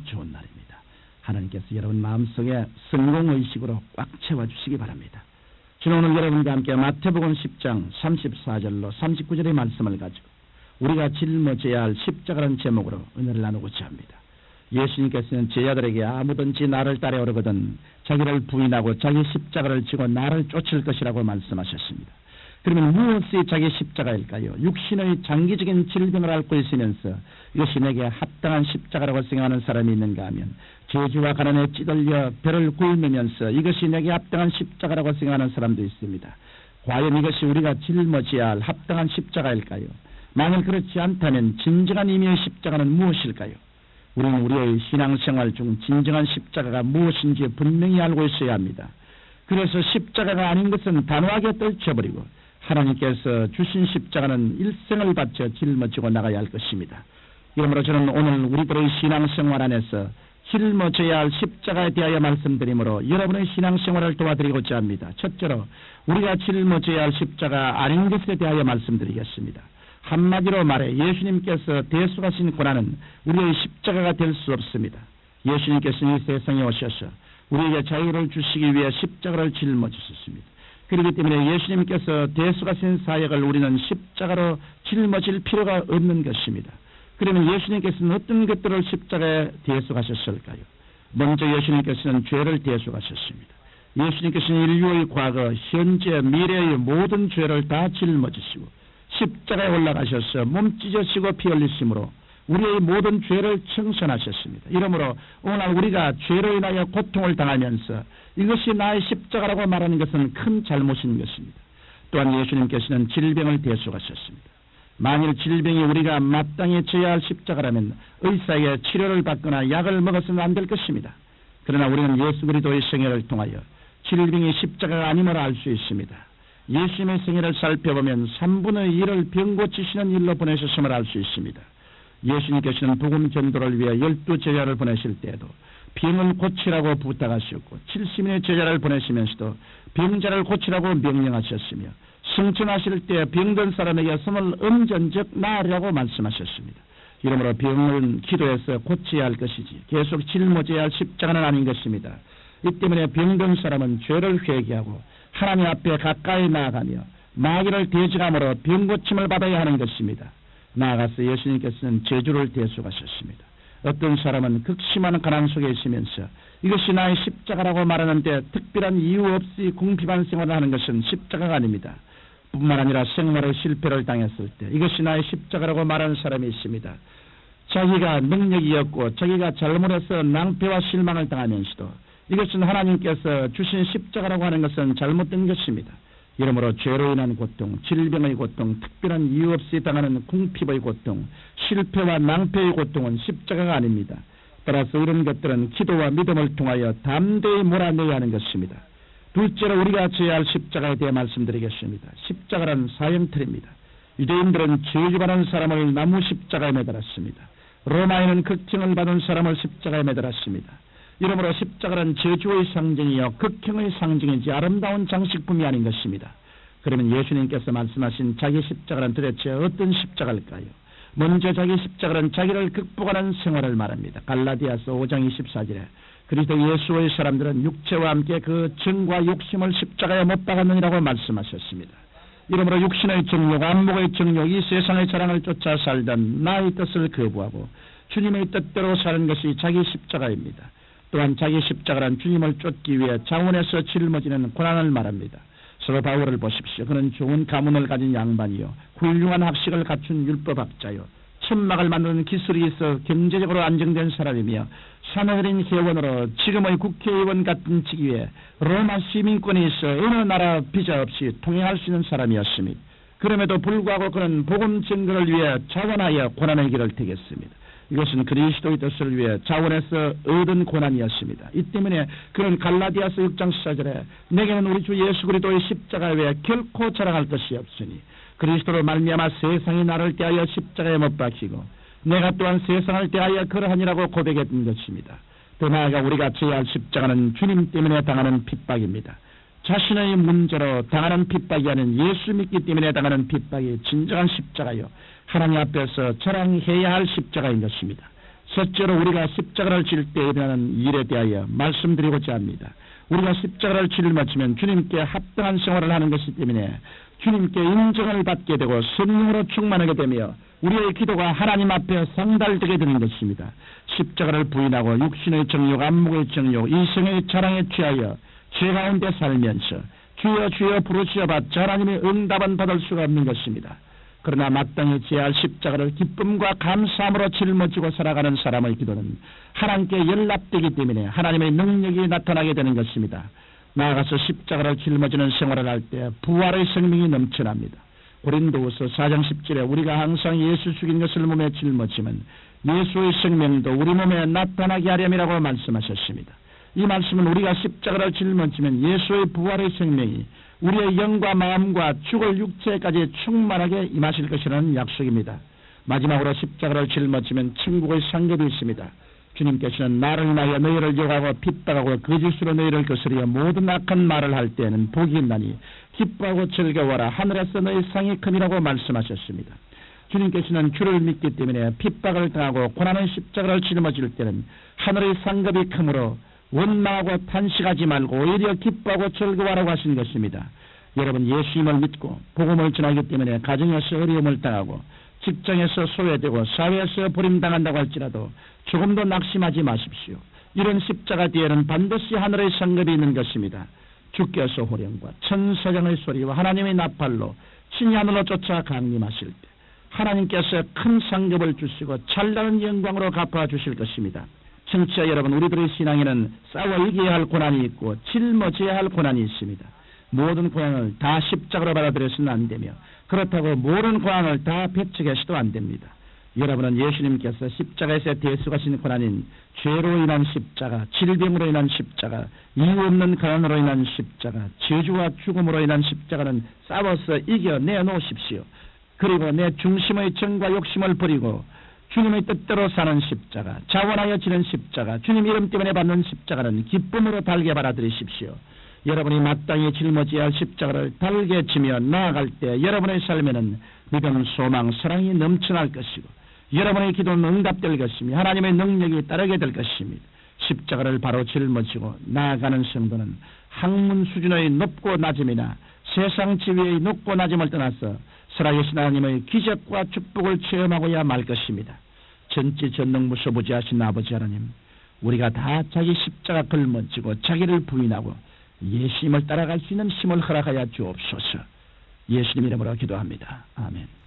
좋은 날입니다. 하나님께서 여러분 마음속에 성공의식으로 꽉 채워주시기 바랍니다. 저는 오늘 여러분과 함께 마태복음 10장 34절로 39절의 말씀을 가지고 우리가 짊어져야 할 십자가라는 제목으로 은혜를 나누고자 합니다. 예수님께서는 제자들에게 아무든지 나를 따라오려거든 자기를 부인하고 자기 십자가를 지고 나를 쫓을 것이라고 말씀하셨습니다. 그러면 무엇이 자기 십자가일까요? 육신의 장기적인 질병을 앓고 있으면서 이것이 내게 합당한 십자가라고 생각하는 사람이 있는가 하면 저주와 가난에 찌들려 배를 굶으면서 이것이 내게 합당한 십자가라고 생각하는 사람도 있습니다. 과연 이것이 우리가 짊어져야 할 합당한 십자가일까요? 만일 그렇지 않다면 진정한 의미의 십자가는 무엇일까요? 우리는 우리의 신앙생활 중 진정한 십자가가 무엇인지 분명히 알고 있어야 합니다. 그래서 십자가가 아닌 것은 단호하게 떨쳐버리고 하나님께서 주신 십자가는 일생을 바쳐 짊어지고 나가야 할 것입니다. 그러므로 저는 오늘 우리들의 신앙생활 안에서 짊어져야 할 십자가에 대하여 말씀드리므로 여러분의 신앙생활을 도와드리고자 합니다. 첫째로 우리가 짊어져야 할 십자가 아닌 것에 대하여 말씀드리겠습니다. 한마디로 말해 예수님께서 대속하신 고난은 우리의 십자가가 될 수 없습니다. 예수님께서는 이 세상에 오셔서 우리에게 자유를 주시기 위해 십자가를 짊어지셨습니다. 그렇기 때문에 예수님께서 대속하신 사역을 우리는 십자가로 짊어질 필요가 없는 것입니다. 그러면 예수님께서는 어떤 것들을 십자가에 대속하셨을까요? 먼저 예수님께서는 죄를 대속하셨습니다. 예수님께서는 인류의 과거, 현재, 미래의 모든 죄를 다 짊어지시고 십자가에 올라가셔서 몸 찢어지고 피 흘리심으로 우리의 모든 죄를 청산하셨습니다. 이러므로 오늘 우리가 죄로 인하여 고통을 당하면서 이것이 나의 십자가라고 말하는 것은 큰 잘못인 것입니다. 또한 예수님께서는 질병을 대속하셨습니다. 만일 질병이 우리가 마땅히 져야 할 십자가라면 의사에게 치료를 받거나 약을 먹어서는 안 될 것입니다. 그러나 우리는 예수 그리스도의 생애를 통하여 질병이 십자가가 아님을 알 수 있습니다. 예수님의 생애를 살펴보면 3분의 1을 병 고치시는 일로 보내셨음을 알 수 있습니다. 예수님께서는 복음 전도를 위해 12제자를 보내실 때에도 병을 고치라고 부탁하셨고 70인의 제자를 보내시면서도 병자를 고치라고 명령하셨으며 승천하실 때 병든 사람에게 손을 얹은즉 나으라고 말씀하셨습니다. 이러므로 병은 기도해서 고쳐야 할 것이지 계속 짊어져야 할 십자가는 아닌 것입니다. 이 때문에 병든 사람은 죄를 회개하고 하나님 앞에 가까이 나아가며 마귀를 대적함으로 병고침을 받아야 하는 것입니다. 나아가서 예수님께서는 저주를 대속하셨습니다. 어떤 사람은 극심한 가난 속에 있으면서 이것이 나의 십자가라고 말하는데 특별한 이유 없이 궁핍한 생활을 하는 것은 십자가가 아닙니다. 뿐만 아니라 생활의 실패를 당했을 때 이것이 나의 십자가라고 말하는 사람이 있습니다. 자기가 능력이 없고 자기가 잘못해서 낭패와 실망을 당하면서도 이것은 하나님께서 주신 십자가라고 하는 것은 잘못된 것입니다. 이러므로 죄로 인한 고통, 질병의 고통, 특별한 이유 없이 당하는 궁핍의 고통, 실패와 낭패의 고통은 십자가가 아닙니다. 따라서 이런 것들은 기도와 믿음을 통하여 담대히 몰아내야 하는 것입니다. 둘째로 우리가 져야 할 십자가에 대해 말씀드리겠습니다. 십자가란 사형틀입니다. 유대인들은 저주받은 사람을 나무 십자가에 매달았습니다. 로마에는 극형을 받은 사람을 십자가에 매달았습니다. 이러므로 십자가는 저주의 상징이요 극형의 상징이지 아름다운 장식품이 아닌 것입니다. 그러면 예수님께서 말씀하신 자기 십자가는 도대체 어떤 십자가일까요? 먼저 자기 십자가는 자기를 극복하는 생활을 말합니다. 갈라디아서 5장 24절에 그리스도 예수의 사람들은 육체와 함께 그 정과 욕심을 십자가에 못 박았느니라고 말씀하셨습니다. 이러므로 육신의 정욕, 안목의 정욕, 이 세상의 자랑을 쫓아 살던 나의 뜻을 거부하고 주님의 뜻대로 사는 것이 자기 십자가입니다. 또한 자기 십자가란 주님을 쫓기 위해 자원에서 짊어지는 고난을 말합니다. 서로 바울을 보십시오. 그는 좋은 가문을 가진 양반이요 훌륭한 학식을 갖춘 율법학자요 천막을 만드는 기술이 있어 경제적으로 안정된 사람이며 산후어린 회원으로 지금의 국회의원 같은 직위에 로마 시민권이 있어 어느 나라 비자 없이 통행할 수 있는 사람이었습니다. 그럼에도 불구하고 그는 복음 증거를 위해 자원하여 고난의 길을 택했습니다. 이것은 그리스도의 뜻을 위해 자원에서 얻은 고난이었습니다. 이 때문에 그는 갈라디아서 6장 14절에 내게는 우리 주 예수 그리스도의 십자가 외에 결코 자랑할 것이 없으니 그리스도로 말미암아 세상이 나를 대하여 십자가에 못 박히고 내가 또한 세상을 대하여 그러하니라고 고백했던 것입니다. 더 나아가 우리가 져야 할 십자가는 주님 때문에 당하는 핍박입니다. 자신의 문제로 당하는 핍박이 아닌 예수 믿기 때문에 당하는 핍박이 진정한 십자가요 하나님 앞에서 자랑해야 할 십자가인 것입니다. 셋째로 우리가 십자가를 질 때 일어나는 일에 대하여 말씀드리고자 합니다. 우리가 십자가를 짊어지면 주님께 합당한 생활을 하는 것이기 때문에 주님께 인정을 받게 되고 성령으로 충만하게 되며 우리의 기도가 하나님 앞에 상달되게 되는 것입니다. 십자가를 부인하고 육신의 정욕, 안목의 정욕, 이성의 자랑에 취하여 죄 가운데 살면서 주여 주여 부르시어봤자 하나님의 응답은 받을 수가 없는 것입니다. 그러나 마땅히 지어야 할 십자가를 기쁨과 감사함으로 짊어지고 살아가는 사람의 기도는 하나님께 연락되기 때문에 하나님의 능력이 나타나게 되는 것입니다. 나아가서 십자가를 짊어지는 생활을 할 때 부활의 생명이 넘쳐납니다. 고린도후서 4장 10절에 우리가 항상 예수 죽인 것을 몸에 짊어지면 예수의 생명도 우리 몸에 나타나게 하렴이라고 말씀하셨습니다. 이 말씀은 우리가 십자가를 짊어지면 예수의 부활의 생명이 우리의 영과 마음과 죽을 육체까지 충만하게 임하실 것이라는 약속입니다. 마지막으로 십자가를 짊어지면 천국의 상급이 있습니다. 주님께서는 나를 인하여 너희를 욕하고 핍박하고 거짓으로 너희를 거스려 모든 악한 말을 할 때에는 복이 있나니 기뻐하고 즐거워라 하늘에서 너희 상이 큼이라고 말씀하셨습니다. 주님께서는 주를 믿기 때문에 핍박을 당하고 고난의 십자가를 짊어질 때는 하늘의 상급이 크므로 원망하고 탄식하지 말고 오히려 기뻐하고 즐거워하라고 하신 것입니다. 여러분 예수님을 믿고 복음을 전하기 때문에 가정에서 어려움을 당하고 직장에서 소외되고 사회에서 버림당한다고 할지라도 조금도 낙심하지 마십시오. 이런 십자가 뒤에는 반드시 하늘의 상급이 있는 것입니다. 주께서 호령과 천사장의 소리와 하나님의 나팔로 친히 하늘로 쫓아 강림하실 때 하나님께서 큰 상급을 주시고 찬란한 영광으로 갚아주실 것입니다. 청취자 여러분, 우리들의 신앙에는 싸워 이겨야 할 고난이 있고 짊어져야 할 고난이 있습니다. 모든 고난을 다 십자가로 받아들여서는 안 되며 그렇다고 모든 고난을 다 배척해서도 안 됩니다. 여러분은 예수님께서 십자가에서 대속하신 고난인 죄로 인한 십자가, 질병으로 인한 십자가, 이유 없는 가난으로 인한 십자가, 저주와 죽음으로 인한 십자가는 싸워서 이겨내 놓으십시오. 그리고 내 중심의 정과 욕심을 버리고 주님의 뜻대로 사는 십자가, 자원하여 지는 십자가, 주님 이름 때문에 받는 십자가는 기쁨으로 달게 받아들이십시오. 여러분이 마땅히 짊어져야 할 십자가를 달게 지며 나아갈 때 여러분의 삶에는 믿음, 소망, 사랑이 넘쳐날 것이고 여러분의 기도는 응답될 것이며 하나님의 능력이 따르게 될 것입니다. 십자가를 바로 짊어지고 나아가는 성도는 학문 수준의 높고 낮음이나 세상 지위의 높고 낮음을 떠나서 살아계신 하나님의 기적과 축복을 체험하고야 말 것입니다. 전지전능무소부지하신 아버지 하나님, 우리가 다 자기 십자가 걸머지고 자기를 부인하고 예수님을 따라갈 수 있는 힘을 허락하여 주옵소서. 예수님 이름으로 기도합니다. 아멘.